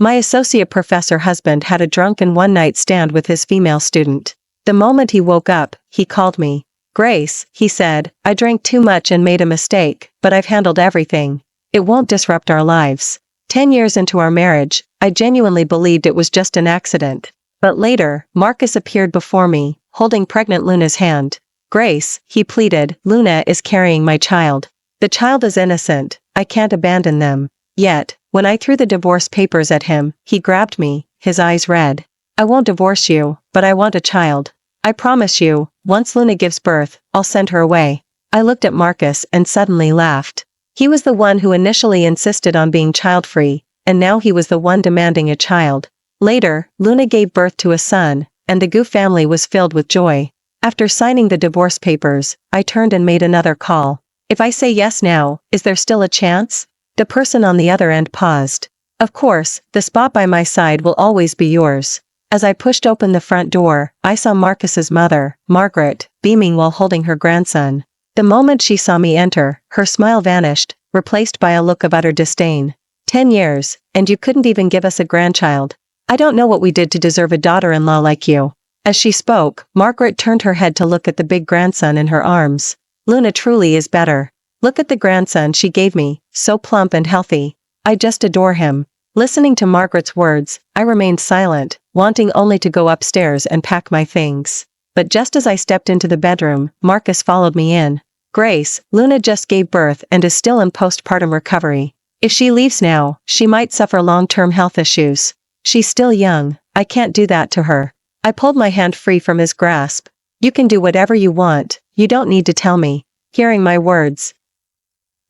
My associate professor husband had a drunken one-night stand with his female student. The moment he woke up, he called me. Grace, he said, I drank too much and made a mistake, but I've handled everything. It won't disrupt our lives. 10 years into our marriage, I genuinely believed it was just an accident. But later, Marcus appeared before me, holding pregnant Luna's hand. Grace, he pleaded, Luna is carrying my child. The child is innocent, I can't abandon them. Yet, when I threw the divorce papers at him, he grabbed me, his eyes red. I won't divorce you, but I want a child. I promise you, once Luna gives birth, I'll send her away. I looked at Marcus and suddenly laughed. He was the one who initially insisted on being child-free, and now he was the one demanding a child. Later, Luna gave birth to a son, and the Gu family was filled with joy. After signing the divorce papers, I turned and made another call. If I say yes now, is there still a chance? The person on the other end paused. Of course, the spot by my side will always be yours. As I pushed open the front door, I saw Marcus's mother, Margaret, beaming while holding her grandson. The moment she saw me enter, her smile vanished, replaced by a look of utter disdain. 10 years, and you couldn't even give us a grandchild. I don't know what we did to deserve a daughter-in-law like you. As she spoke, Margaret turned her head to look at the big grandson in her arms. Luna truly is better. Look at the grandson she gave me, so plump and healthy. I just adore him. Listening to Margaret's words, I remained silent, wanting only to go upstairs and pack my things. But just as I stepped into the bedroom, Marcus followed me in. Grace, Luna just gave birth and is still in postpartum recovery. If she leaves now, she might suffer long-term health issues. She's still young, I can't do that to her. I pulled my hand free from his grasp. You can do whatever you want, you don't need to tell me. Hearing my words,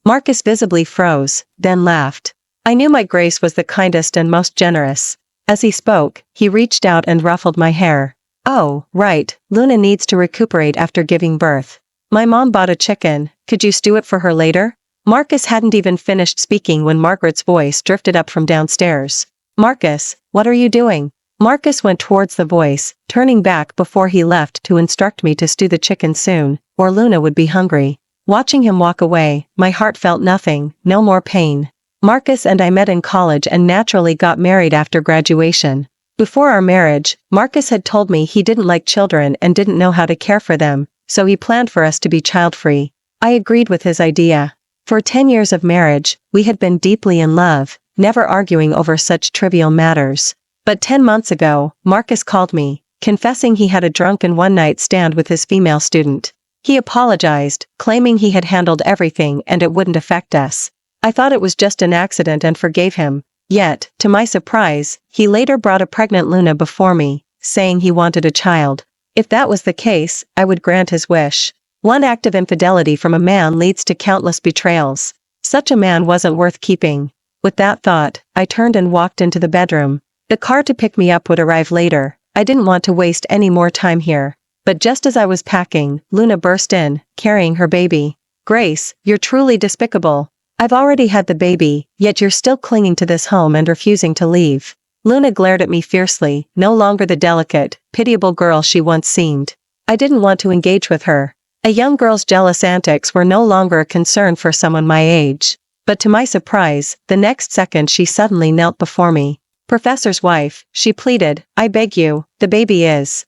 Marcus visibly froze, then laughed. I knew my Grace was the kindest and most generous. As he spoke, he reached out and ruffled my hair. Oh, right, Luna needs to recuperate after giving birth. My mom bought a chicken, could you stew it for her later? Marcus hadn't even finished speaking when Margaret's voice drifted up from downstairs. Marcus, what are you doing? Marcus went towards the voice, turning back before he left to instruct me to stew the chicken soon, or Luna would be hungry. Watching him walk away, my heart felt nothing, no more pain. Marcus and I met in college and naturally got married after graduation. Before our marriage, Marcus had told me he didn't like children and didn't know how to care for them, so he planned for us to be child-free. I agreed with his idea. For 10 years of marriage, we had been deeply in love, never arguing over such trivial matters. But 10 months ago, Marcus called me, confessing he had a drunken one-night stand with his female student. He apologized, claiming he had handled everything and it wouldn't affect us. I thought it was just an accident and forgave him. Yet, to my surprise, he later brought a pregnant Luna before me, saying he wanted a child. If that was the case, I would grant his wish. One act of infidelity from a man leads to countless betrayals. Such a man wasn't worth keeping. With that thought, I turned and walked into the bedroom. The car to pick me up would arrive later. I didn't want to waste any more time here. But just as I was packing, Luna burst in, carrying her baby. Grace, you're truly despicable. I've already had the baby, yet you're still clinging to this home and refusing to leave. Luna glared at me fiercely, no longer the delicate, pitiable girl she once seemed. I didn't want to engage with her. A young girl's jealous antics were no longer a concern for someone my age. But to my surprise, the next second she suddenly knelt before me. Professor's wife, she pleaded, I beg you, the baby is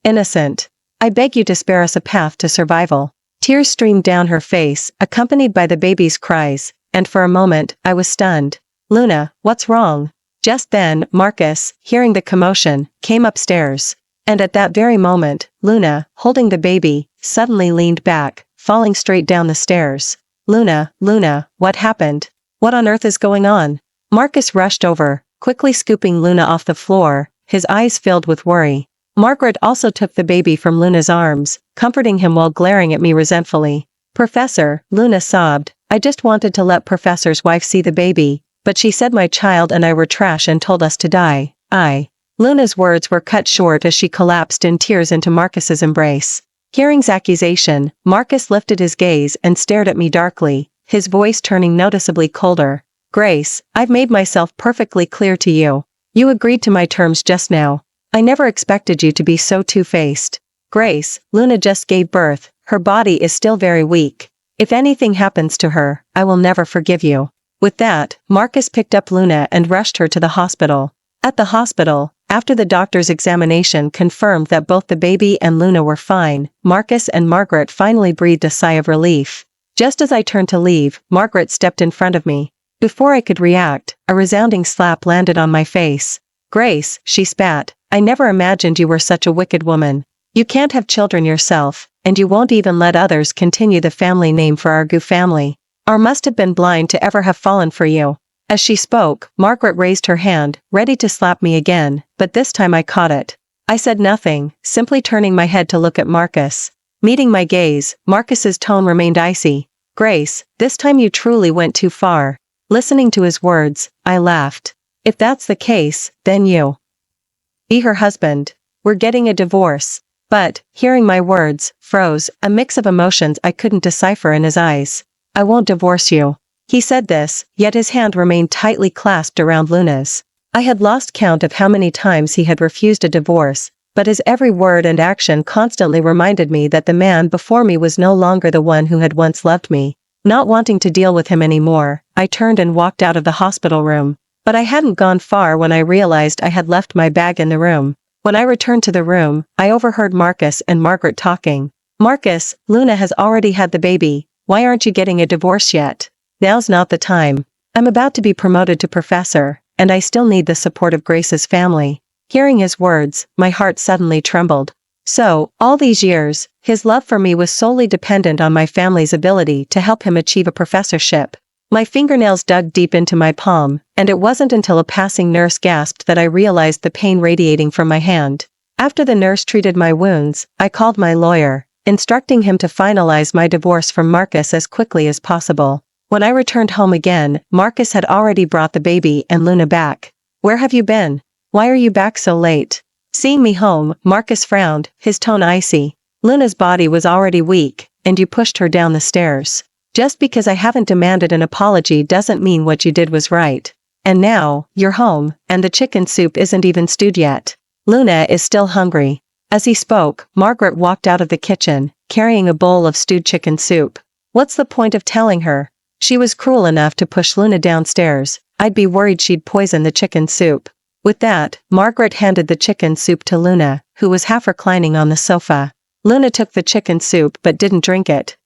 innocent. I beg you to spare us a path to survival. Tears streamed down her face, accompanied by the baby's cries, and for a moment, I was stunned. Luna, what's wrong? Just then, Marcus, hearing the commotion, came upstairs. And at that very moment, Luna, holding the baby, suddenly leaned back, falling straight down the stairs. Luna, what happened? What on earth is going on? Marcus rushed over, quickly scooping Luna off the floor, his eyes filled with worry. Margaret also took the baby from Luna's arms, comforting him while glaring at me resentfully. Professor, Luna sobbed, I just wanted to let Professor's wife see the baby, but she said my child and I were trash and told us to die. Luna's words were cut short as she collapsed in tears into Marcus's embrace. Hearing his accusation, Marcus lifted his gaze and stared at me darkly, his voice turning noticeably colder. Grace, I've made myself perfectly clear to you. You agreed to my terms just now. I never expected you to be so two-faced. Grace, Luna just gave birth, her body is still very weak. If anything happens to her, I will never forgive you. With that, Marcus picked up Luna and rushed her to the hospital. At the hospital, after the doctor's examination confirmed that both the baby and Luna were fine, Marcus and Margaret finally breathed a sigh of relief. Just as I turned to leave, Margaret stepped in front of me. Before I could react, a resounding slap landed on my face. "Grace," she spat, "I never imagined you were such a wicked woman. You can't have children yourself, and you won't even let others continue the family name for our Gu family. Or must have been blind to ever have fallen for you." As she spoke, Margaret raised her hand, ready to slap me again, but this time I caught it. I said nothing, simply turning my head to look at Marcus. Meeting my gaze, Marcus's tone remained icy. "Grace, this time you truly went too far." Listening to his words, I laughed. "If that's the case, then you be her husband. We're getting a divorce." But, hearing my words, froze, a mix of emotions I couldn't decipher in his eyes. "I won't divorce you." He said this, yet his hand remained tightly clasped around Luna's. I had lost count of how many times he had refused a divorce, but his every word and action constantly reminded me that the man before me was no longer the one who had once loved me. Not wanting to deal with him anymore, I turned and walked out of the hospital room. But I hadn't gone far when I realized I had left my bag in the room. When I returned to the room, I overheard Marcus and Margaret talking. "Marcus, Luna has already had the baby. Why aren't you getting a divorce yet? Now's not the time. I'm about to be promoted to professor, and I still need the support of Grace's family." Hearing his words, my heart suddenly trembled. So, all these years, his love for me was solely dependent on my family's ability to help him achieve a professorship. My fingernails dug deep into my palm, and it wasn't until a passing nurse gasped that I realized the pain radiating from my hand. After the nurse treated my wounds, I called my lawyer, instructing him to finalize my divorce from Marcus as quickly as possible. When I returned home again, Marcus had already brought the baby and Luna back. "Where have you been? Why are you back so late?" Seeing me home, Marcus frowned, his tone icy. "Luna's body was already weak, and you pushed her down the stairs. Just because I haven't demanded an apology doesn't mean what you did was right. And now, you're home, and the chicken soup isn't even stewed yet. Luna is still hungry." As he spoke, Margaret walked out of the kitchen, carrying a bowl of stewed chicken soup. What's the point of telling her? She was cruel enough to push Luna downstairs. I'd be worried she'd poison the chicken soup. With that, Margaret handed the chicken soup to Luna, who was half reclining on the sofa. Luna took the chicken soup but didn't drink it.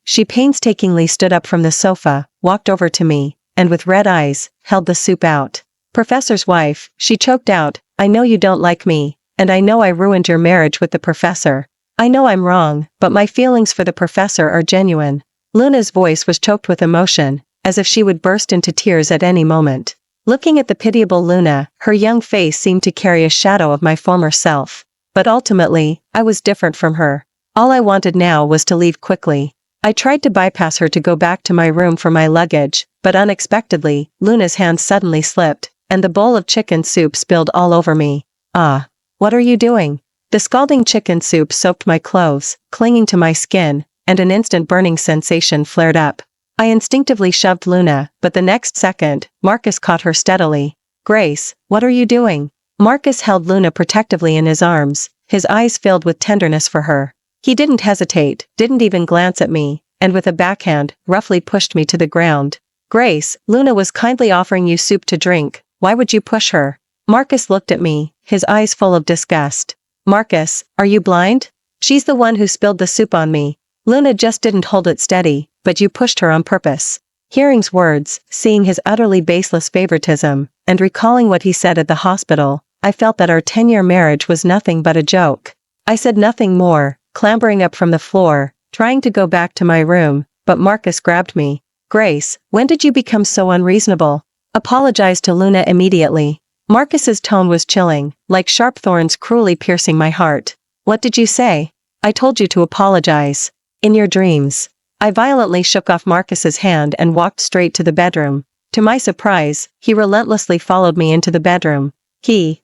She painstakingly stood up from the sofa, walked over to me, and with red eyes, held the soup out. "Professor's wife," she choked out, "I know you don't like me, and I know I ruined your marriage with the professor. I know I'm wrong, but my feelings for the professor are genuine." Luna's voice was choked with emotion, as if she would burst into tears at any moment. Looking at the pitiable Luna, her young face seemed to carry a shadow of my former self. But ultimately, I was different from her. All I wanted now was to leave quickly. I tried to bypass her to go back to my room for my luggage, but unexpectedly, Luna's hand suddenly slipped, and the bowl of chicken soup spilled all over me. "Ah, what are you doing?" The scalding chicken soup soaked my clothes, clinging to my skin, and an instant burning sensation flared up. I instinctively shoved Luna, but the next second, Marcus caught her steadily. "Grace, what are you doing?" Marcus held Luna protectively in his arms, his eyes filled with tenderness for her. He didn't hesitate, didn't even glance at me, and with a backhand, roughly pushed me to the ground. "Grace, Luna was kindly offering you soup to drink. Why would you push her?" Marcus looked at me, his eyes full of disgust. "Marcus, are you blind? She's the one who spilled the soup on me. Luna just didn't hold it steady, but you pushed her on purpose." Hearing's words, seeing his utterly baseless favoritism, and recalling what he said at the hospital, I felt that our 10-year marriage was nothing but a joke. I said nothing more, clambering up from the floor, trying to go back to my room, but Marcus grabbed me. "Grace, when did you become so unreasonable? Apologize to Luna immediately." Marcus's tone was chilling, like sharp thorns cruelly piercing my heart. "What did you say?" "I told you to apologize. In your dreams." I violently shook off Marcus's hand and walked straight to the bedroom. To my surprise, he relentlessly followed me into the bedroom. He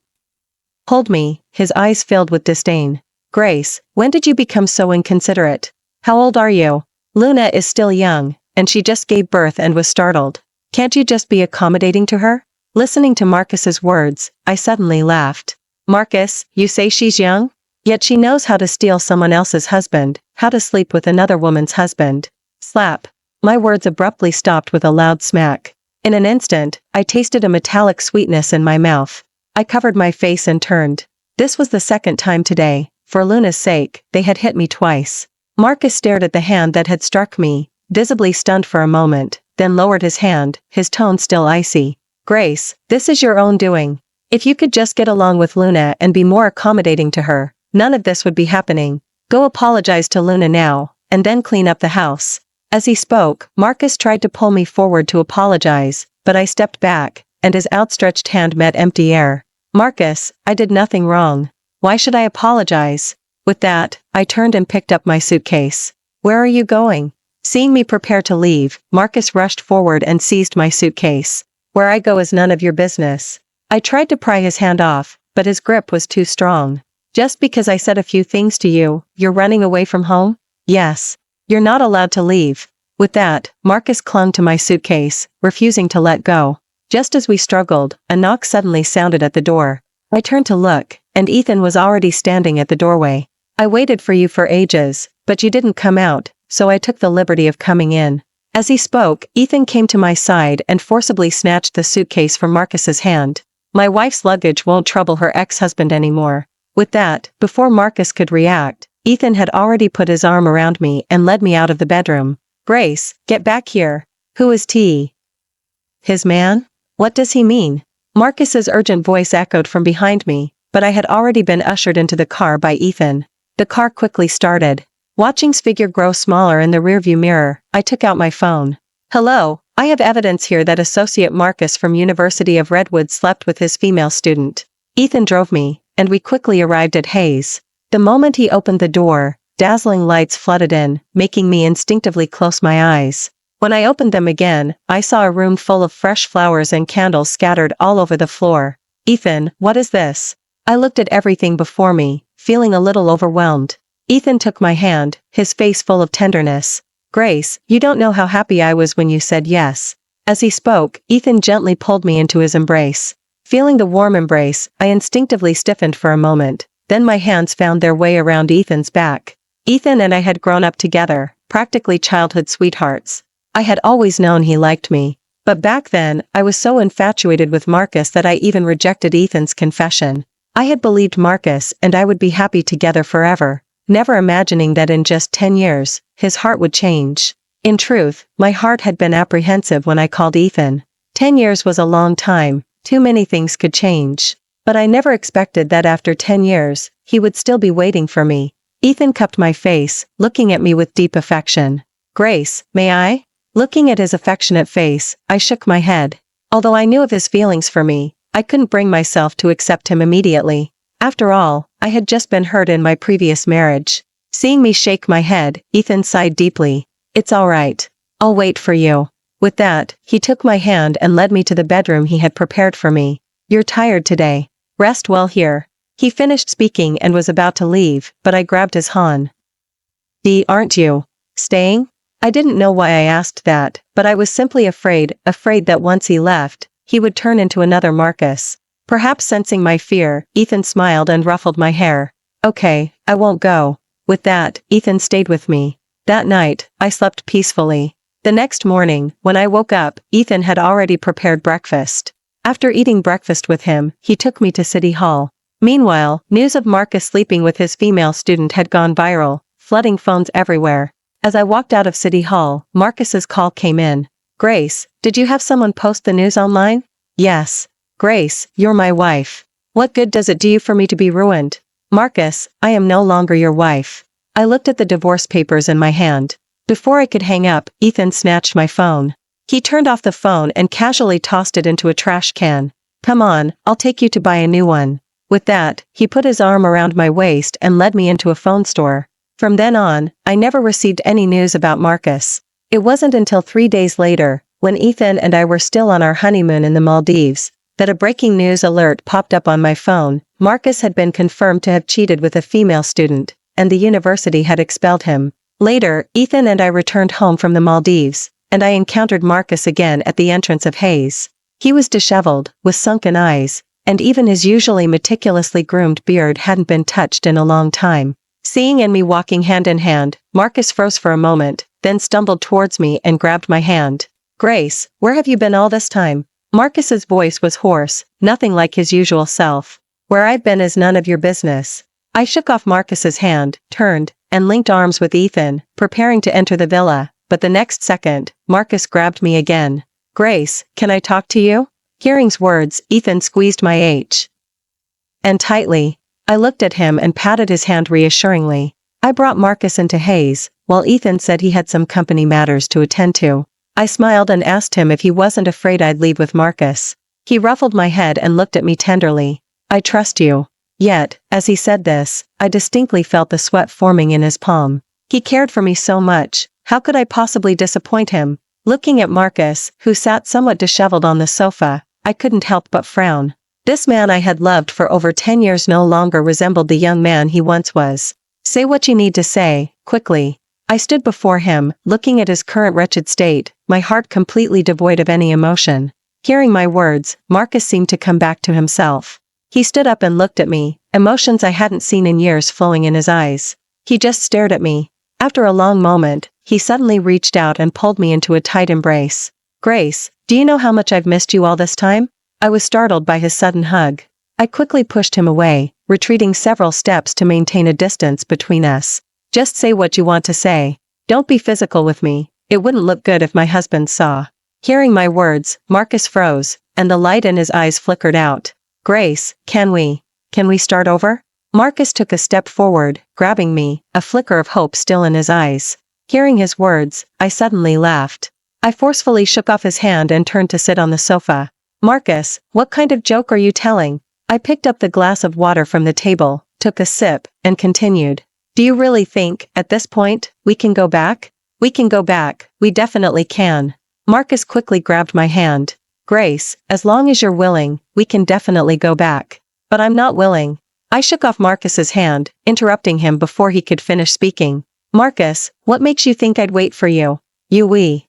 pulled me, his eyes filled with disdain. "Grace, when did you become so inconsiderate? How old are you? Luna is still young, and she just gave birth and was startled. Can't you just be accommodating to her?" Listening to Marcus's words, I suddenly laughed. "Marcus, you say she's young? Yet she knows how to steal someone else's husband, how to sleep with another woman's husband." Slap. My words abruptly stopped with a loud smack. In an instant, I tasted a metallic sweetness in my mouth. I covered my face and turned. This was the second time today. For Luna's sake, they had hit me twice. Marcus stared at the hand that had struck me, visibly stunned for a moment, then lowered his hand, his tone still icy. Grace, this is your own doing. If you could just get along with Luna and be more accommodating to her, none of this would be happening. Go apologize to Luna now, and then clean up the house. As he spoke, Marcus tried to pull me forward to apologize, but I stepped back, and his outstretched hand met empty air. Marcus, I did nothing wrong. Why should I apologize? With that, I turned and picked up my suitcase. Where are you going? Seeing me prepare to leave, Marcus rushed forward and seized my suitcase. Where I go is none of your business. I tried to pry his hand off, but his grip was too strong. Just because I said a few things to you, you're running away from home? Yes. You're not allowed to leave. With that, Marcus clung to my suitcase, refusing to let go. Just as we struggled, a knock suddenly sounded at the door. I turned to look, and Ethan was already standing at the doorway. I waited for you for ages, but you didn't come out, so I took the liberty of coming in. As he spoke, Ethan came to my side and forcibly snatched the suitcase from Marcus's hand. My wife's luggage won't trouble her ex-husband anymore. With that, before Marcus could react, Ethan had already put his arm around me and led me out of the bedroom. Grace, get back here. Who is T? His man? What does he mean? Marcus's urgent voice echoed from behind me, but I had already been ushered into the car by Ethan. The car quickly started. Watching his figure grow smaller in the rearview mirror, I took out my phone. Hello, I have evidence here that Associate Marcus from University of Redwood slept with his female student. Ethan drove me, and we quickly arrived at Hayes. The moment he opened the door, dazzling lights flooded in, making me instinctively close my eyes. When I opened them again, I saw a room full of fresh flowers and candles scattered all over the floor. Ethan, what is this? I looked at everything before me, feeling a little overwhelmed. Ethan took my hand, his face full of tenderness. Grace, you don't know how happy I was when you said yes. As he spoke, Ethan gently pulled me into his embrace. Feeling the warm embrace, I instinctively stiffened for a moment. Then my hands found their way around Ethan's back. Ethan and I had grown up together, practically childhood sweethearts. I had always known he liked me. But back then, I was so infatuated with Marcus that I even rejected Ethan's confession. I had believed Marcus and I would be happy together forever, never imagining that in just 10 years, his heart would change. In truth, my heart had been apprehensive when I called Ethan. 10 years was a long time, too many things could change. But I never expected that after 10 years, he would still be waiting for me. Ethan cupped my face, looking at me with deep affection. Grace, may I? Looking at his affectionate face, I shook my head. Although I knew of his feelings for me, I couldn't bring myself to accept him immediately. After all, I had just been hurt in my previous marriage. Seeing me shake my head, Ethan sighed deeply. It's all right. I'll wait for you. With that, he took my hand and led me to the bedroom he had prepared for me. You're tired today. Rest well here. He finished speaking and was about to leave, but I grabbed his hand. Aren't you staying? I didn't know why I asked that, but I was simply afraid that once he left, he would turn into another Marcus. Perhaps sensing my fear, Ethan smiled and ruffled my hair. Okay, I won't go. With that, Ethan stayed with me. That night, I slept peacefully. The next morning, when I woke up, Ethan had already prepared breakfast. After eating breakfast with him, he took me to City Hall. Meanwhile, news of Marcus sleeping with his female student had gone viral, flooding phones everywhere. As I walked out of City Hall, Marcus's call came in. Grace, did you have someone post the news online? Yes. Grace, you're my wife. What good does it do you for me to be ruined? Marcus, I am no longer your wife. I looked at the divorce papers in my hand. Before I could hang up, Ethan snatched my phone. He turned off the phone and casually tossed it into a trash can. Come on, I'll take you to buy a new one. With that, he put his arm around my waist and led me into a phone store. From then on, I never received any news about Marcus. It wasn't until 3 days later, when Ethan and I were still on our honeymoon in the Maldives, that a breaking news alert popped up on my phone. Marcus had been confirmed to have cheated with a female student, and the university had expelled him. Later, Ethan and I returned home from the Maldives, and I encountered Marcus again at the entrance of Hayes. He was disheveled, with sunken eyes, and even his usually meticulously groomed beard hadn't been touched in a long time. Seeing and me walking hand in hand, Marcus froze for a moment, then stumbled towards me and grabbed my hand. Grace, where have you been all this time? Marcus's voice was hoarse, nothing like his usual self. Where I've been is none of your business. I shook off Marcus's hand, turned, and linked arms with Ethan, preparing to enter the villa, but the next second, Marcus grabbed me again. Grace, can I talk to you? Hearing's words, Ethan squeezed my hand tightly. I looked at him and patted his hand reassuringly. I brought Marcus into Hayes, while Ethan said he had some company matters to attend to. I smiled and asked him if he wasn't afraid I'd leave with Marcus. He ruffled my head and looked at me tenderly. I trust you. Yet, as he said this, I distinctly felt the sweat forming in his palm. He cared for me so much, how could I possibly disappoint him? Looking at Marcus, who sat somewhat disheveled on the sofa, I couldn't help but frown. This man I had loved for over 10 years no longer resembled the young man he once was. Say what you need to say, quickly. I stood before him, looking at his current wretched state, my heart completely devoid of any emotion. Hearing my words, Marcus seemed to come back to himself. He stood up and looked at me, emotions I hadn't seen in years flowing in his eyes. He just stared at me. After a long moment, he suddenly reached out and pulled me into a tight embrace. Grace, do you know how much I've missed you all this time? I was startled by his sudden hug. I quickly pushed him away, retreating several steps to maintain a distance between us. Just say what you want to say. Don't be physical with me. It wouldn't look good if my husband saw. Hearing my words, Marcus froze, and the light in his eyes flickered out. Grace, can we start over? Marcus took a step forward, grabbing me, a flicker of hope still in his eyes. Hearing his words, I suddenly laughed. I forcefully shook off his hand and turned to sit on the sofa. Marcus, what kind of joke are you telling? I picked up the glass of water from the table, took a sip, and continued. Do you really think, at this point, we can go back? We can go back, we definitely can. Marcus quickly grabbed my hand. Grace, as long as you're willing, we can definitely go back. But I'm not willing. I shook off Marcus's hand, interrupting him before he could finish speaking. Marcus, what makes you think I'd wait for you? We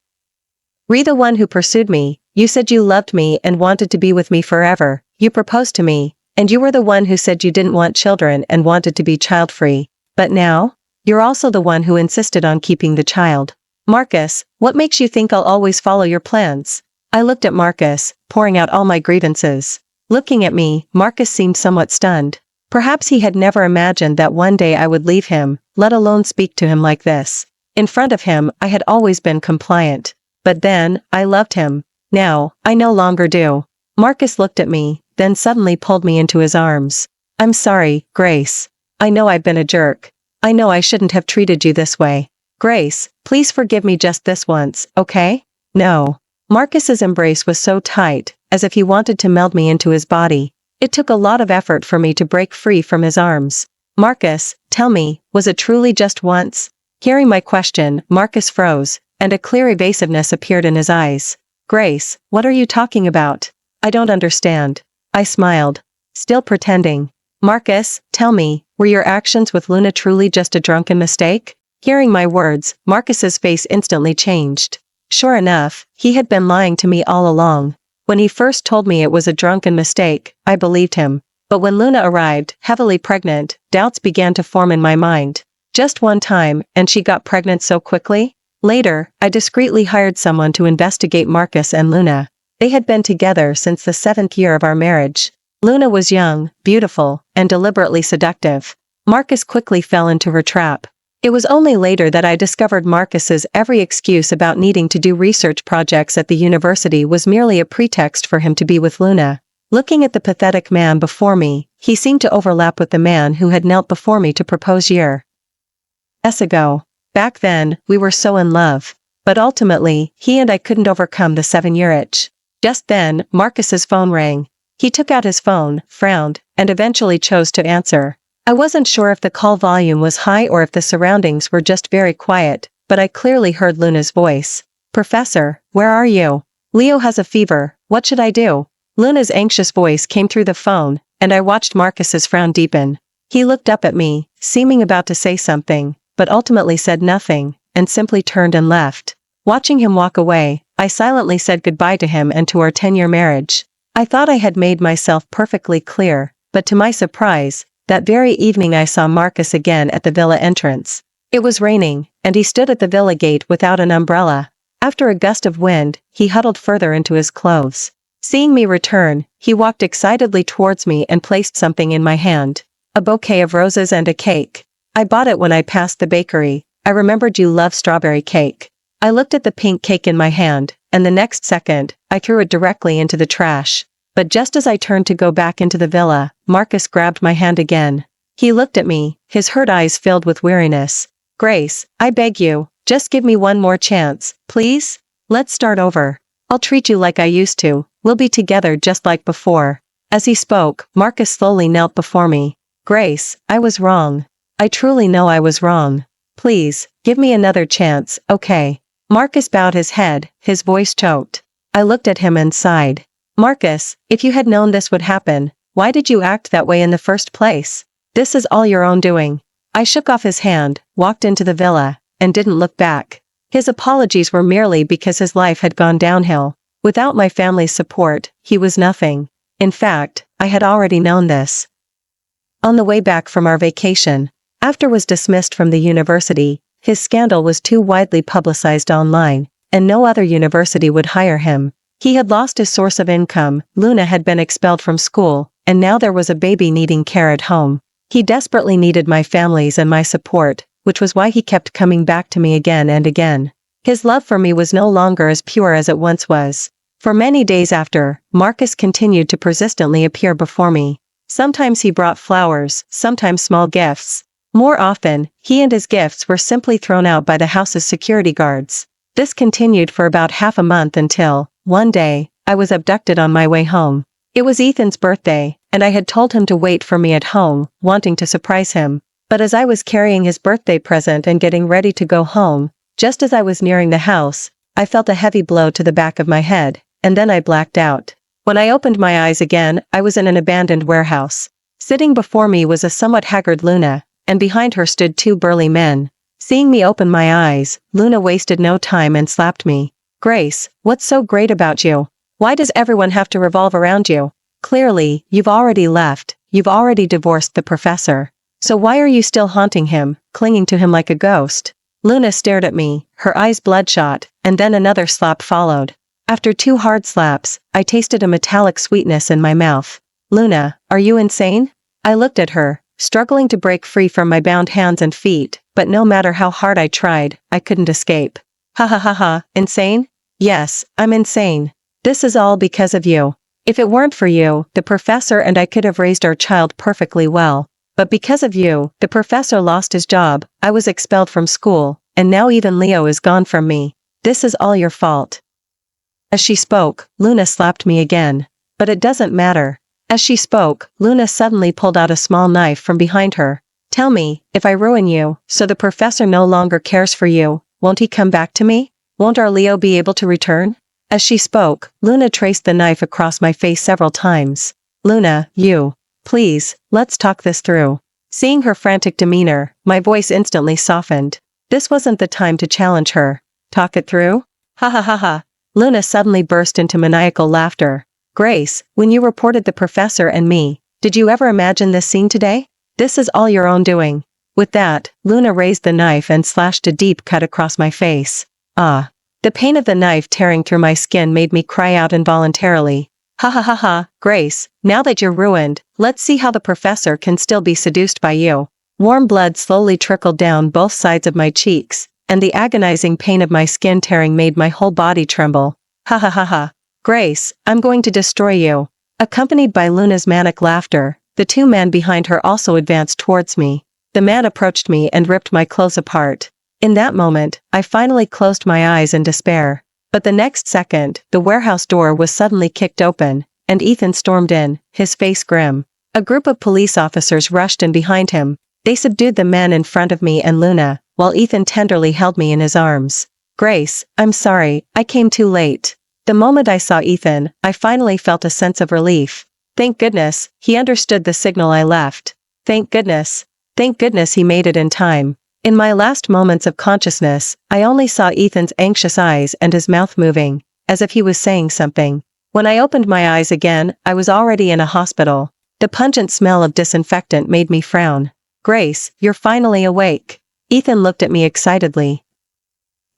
the one who pursued me. You said you loved me and wanted to be with me forever. You proposed to me, and you were the one who said you didn't want children and wanted to be child-free. But now? You're also the one who insisted on keeping the child. Marcus, what makes you think I'll always follow your plans? I looked at Marcus, pouring out all my grievances. Looking at me, Marcus seemed somewhat stunned. Perhaps he had never imagined that one day I would leave him, let alone speak to him like this. In front of him, I had always been compliant. But then, I loved him. Now, I no longer do. Marcus looked at me, then suddenly pulled me into his arms. I'm sorry, Grace. I know I've been a jerk. I know I shouldn't have treated you this way. Grace, please forgive me just this once, okay? No. Marcus's embrace was so tight, as if he wanted to meld me into his body. It took a lot of effort for me to break free from his arms. Marcus, tell me, was it truly just once? Hearing my question, Marcus froze, and a clear evasiveness appeared in his eyes. Grace, what are you talking about? I don't understand. I smiled. Still pretending. Marcus, tell me, were your actions with Luna truly just a drunken mistake? Hearing my words, Marcus's face instantly changed. Sure enough, he had been lying to me all along. When he first told me it was a drunken mistake, I believed him. But when Luna arrived, heavily pregnant, doubts began to form in my mind. Just one time, and she got pregnant so quickly? Later, I discreetly hired someone to investigate Marcus and Luna. They had been together since the 7th year of our marriage. Luna was young, beautiful, and deliberately seductive. Marcus quickly fell into her trap. It was only later that I discovered Marcus's every excuse about needing to do research projects at the university was merely a pretext for him to be with Luna. Looking at the pathetic man before me, he seemed to overlap with the man who had knelt before me to propose years ago. Back then, we were so in love. But ultimately, he and I couldn't overcome the 7-year itch. Just then, Marcus's phone rang. He took out his phone, frowned, and eventually chose to answer. I wasn't sure if the call volume was high or if the surroundings were just very quiet, but I clearly heard Luna's voice. Professor, where are you? Leo has a fever, what should I do? Luna's anxious voice came through the phone, and I watched Marcus's frown deepen. He looked up at me, seeming about to say something, but ultimately said nothing, and simply turned and left. Watching him walk away, I silently said goodbye to him and to our 10-year marriage. I thought I had made myself perfectly clear, but to my surprise, That very evening I saw Marcus again at the villa entrance. It was raining, and he stood at the villa gate without an umbrella. After a gust of wind, he huddled further into his clothes. Seeing me return, he walked excitedly towards me and placed something in my hand. A bouquet of roses and a cake. I bought it when I passed the bakery. I remembered you love strawberry cake. I looked at the pink cake in my hand, and the next second, I threw it directly into the trash. But just as I turned to go back into the villa, Marcus grabbed my hand again. He looked at me, his hurt eyes filled with weariness. Grace, I beg you, just give me one more chance, please? Let's start over. I'll treat you like I used to, we'll be together just like before. As he spoke, Marcus slowly knelt before me. Grace, I was wrong. I truly know I was wrong. Please, give me another chance, okay? Marcus bowed his head, his voice choked. I looked at him and sighed. Marcus, if you had known this would happen, why did you act that way in the first place? This is all your own doing. I shook off his hand, walked into the villa, and didn't look back. His apologies were merely because his life had gone downhill. Without my family's support, he was nothing. In fact, I had already known this. On the way back from our vacation, after was dismissed from the university, his scandal was too widely publicized online, and no other university would hire him. He had lost his source of income, Luna had been expelled from school, and now there was a baby needing care at home. He desperately needed my family's and my support, which was why he kept coming back to me again and again. His love for me was no longer as pure as it once was. For many days after, Marcus continued to persistently appear before me. Sometimes he brought flowers, sometimes small gifts. More often, he and his gifts were simply thrown out by the house's security guards. This continued for about half a month until, one day, I was abducted on my way home. It was Ethan's birthday, and I had told him to wait for me at home, wanting to surprise him. But as I was carrying his birthday present and getting ready to go home, just as I was nearing the house, I felt a heavy blow to the back of my head, and then I blacked out. When I opened my eyes again, I was in an abandoned warehouse. Sitting before me was a somewhat haggard Luna, and behind her stood two burly men. Seeing me open my eyes, Luna wasted no time and slapped me. Grace, what's so great about you? Why does everyone have to revolve around you? Clearly, you've already left, you've already divorced the professor. So why are you still haunting him, clinging to him like a ghost? Luna stared at me, her eyes bloodshot, and then another slap followed. After 2 hard slaps, I tasted a metallic sweetness in my mouth. Luna, are you insane? I looked at her, struggling to break free from my bound hands and feet, but no matter how hard I tried, I couldn't escape. Ha ha ha ha, insane? Yes, I'm insane. This is all because of you. If it weren't for you, the professor and I could have raised our child perfectly well. But because of you, the professor lost his job, I was expelled from school, and now even Leo is gone from me. This is all your fault. As she spoke, Luna slapped me again. But it doesn't matter. As she spoke, Luna suddenly pulled out a small knife from behind her. Tell me, if I ruin you, so the professor no longer cares for you, won't he come back to me? Won't our Leo be able to return? As she spoke, Luna traced the knife across my face several times. Luna, please, let's talk this through. Seeing her frantic demeanor, my voice instantly softened. This wasn't the time to challenge her. Talk it through? Ha ha ha ha. Luna suddenly burst into maniacal laughter. Grace, when you reported the professor and me, did you ever imagine this scene today? This is all your own doing. With that, Luna raised the knife and slashed a deep cut across my face. Ah. The pain of the knife tearing through my skin made me cry out involuntarily. Ha ha ha ha, Grace, now that you're ruined, let's see how the professor can still be seduced by you. Warm blood slowly trickled down both sides of my cheeks, and the agonizing pain of my skin tearing made my whole body tremble. Ha ha ha ha. Grace, I'm going to destroy you. Accompanied by Luna's manic laughter, the 2 men behind her also advanced towards me. The man approached me and ripped my clothes apart. In that moment, I finally closed my eyes in despair. But the next second, the warehouse door was suddenly kicked open, and Ethan stormed in, his face grim. A group of police officers rushed in behind him. They subdued the men in front of me and Luna, while Ethan tenderly held me in his arms. Grace, I'm sorry, I came too late. The moment I saw Ethan, I finally felt a sense of relief. Thank goodness, he understood the signal I left. Thank goodness he made it in time. In my last moments of consciousness, I only saw Ethan's anxious eyes and his mouth moving, as if he was saying something. When I opened my eyes again, I was already in a hospital. The pungent smell of disinfectant made me frown. Grace, you're finally awake. Ethan looked at me excitedly,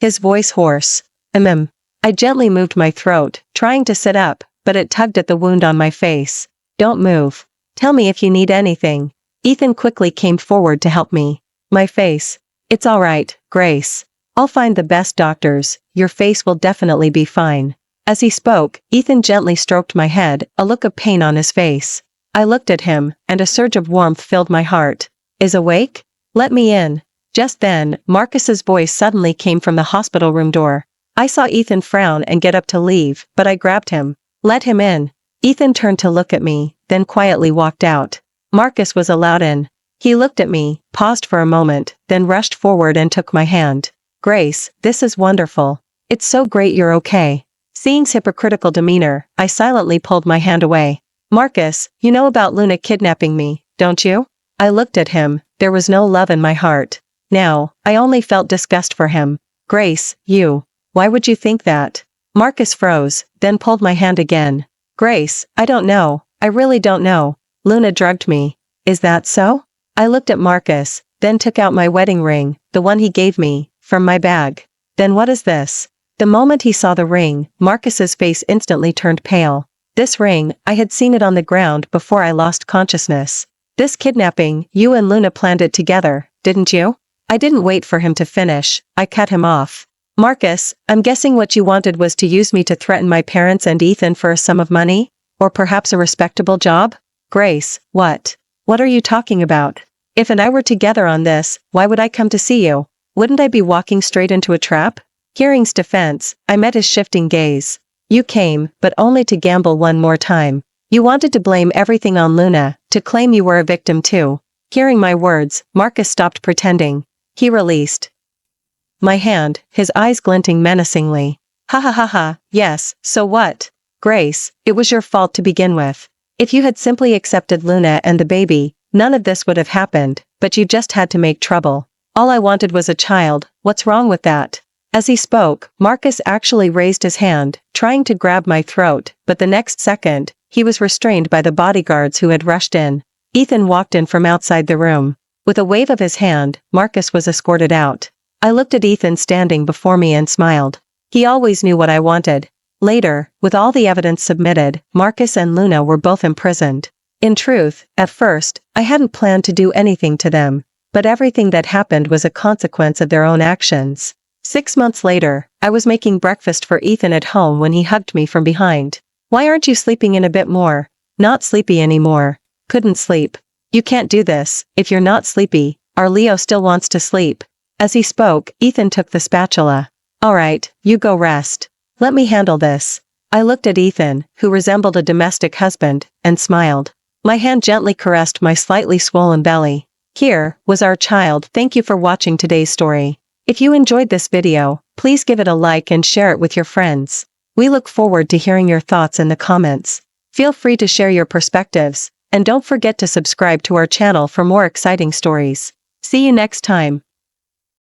his voice hoarse. I gently moved my throat, trying to sit up, but it tugged at the wound on my face. Don't move. Tell me if you need anything. Ethan quickly came forward to help me. My face. It's all right, Grace. I'll find the best doctors. Your face will definitely be fine. As he spoke, Ethan gently stroked my head, a look of pain on his face. I looked at him, and a surge of warmth filled my heart. Is awake? Let me in. Just then, Marcus's voice suddenly came from the hospital room door. I saw Ethan frown and get up to leave, but I grabbed him. Let him in. Ethan turned to look at me, then quietly walked out. Marcus was allowed in. He looked at me, paused for a moment, then rushed forward and took my hand. Grace, this is wonderful. It's so great you're okay. Seeing his hypocritical demeanor, I silently pulled my hand away. Marcus, you know about Luna kidnapping me, don't you? I looked at him, there was no love in my heart. Now, I only felt disgust for him. Grace, you. Why would you think that? Marcus froze, then pulled my hand again. Grace, I don't know. I really don't know. Luna drugged me. Is that so? I looked at Marcus, then took out my wedding ring, the one he gave me, from my bag. Then what is this? The moment he saw the ring, Marcus's face instantly turned pale. This ring, I had seen it on the ground before I lost consciousness. This kidnapping, you and Luna planned it together, didn't you? I didn't wait for him to finish, I cut him off. Marcus, I'm guessing what you wanted was to use me to threaten my parents and Ethan for a sum of money? Or perhaps a respectable job? Grace, what? What are you talking about? If and I were together on this, why would I come to see you? Wouldn't I be walking straight into a trap? Hearing his defense, I met his shifting gaze. You came, but only to gamble one more time. You wanted to blame everything on Luna, to claim you were a victim too. Hearing my words, Marcus stopped pretending. He released my hand, his eyes glinting menacingly. Ha ha ha ha, yes, so what? Grace, it was your fault to begin with. If you had simply accepted Luna and the baby, none of this would have happened, but you just had to make trouble. All I wanted was a child, what's wrong with that? As he spoke, Marcus actually raised his hand, trying to grab my throat, but the next second, he was restrained by the bodyguards who had rushed in. Ethan walked in from outside the room. With a wave of his hand, Marcus was escorted out. I looked at Ethan standing before me and smiled. He always knew what I wanted. Later, with all the evidence submitted, Marcus and Luna were both imprisoned. In truth, at first, I hadn't planned to do anything to them, but everything that happened was a consequence of their own actions. 6 months later, I was making breakfast for Ethan at home when he hugged me from behind. Why aren't you sleeping in a bit more? Not sleepy anymore. Couldn't sleep. You can't do this, if you're not sleepy. Our Leo still wants to sleep. As he spoke, Ethan took the spatula. Alright, you go rest. Let me handle this. I looked at Ethan, who resembled a domestic husband, and smiled. My hand gently caressed my slightly swollen belly. Here was our child. Thank you for watching today's story. If you enjoyed this video, please give it a like and share it with your friends. We look forward to hearing your thoughts in the comments. Feel free to share your perspectives, and don't forget to subscribe to our channel for more exciting stories. See you next time.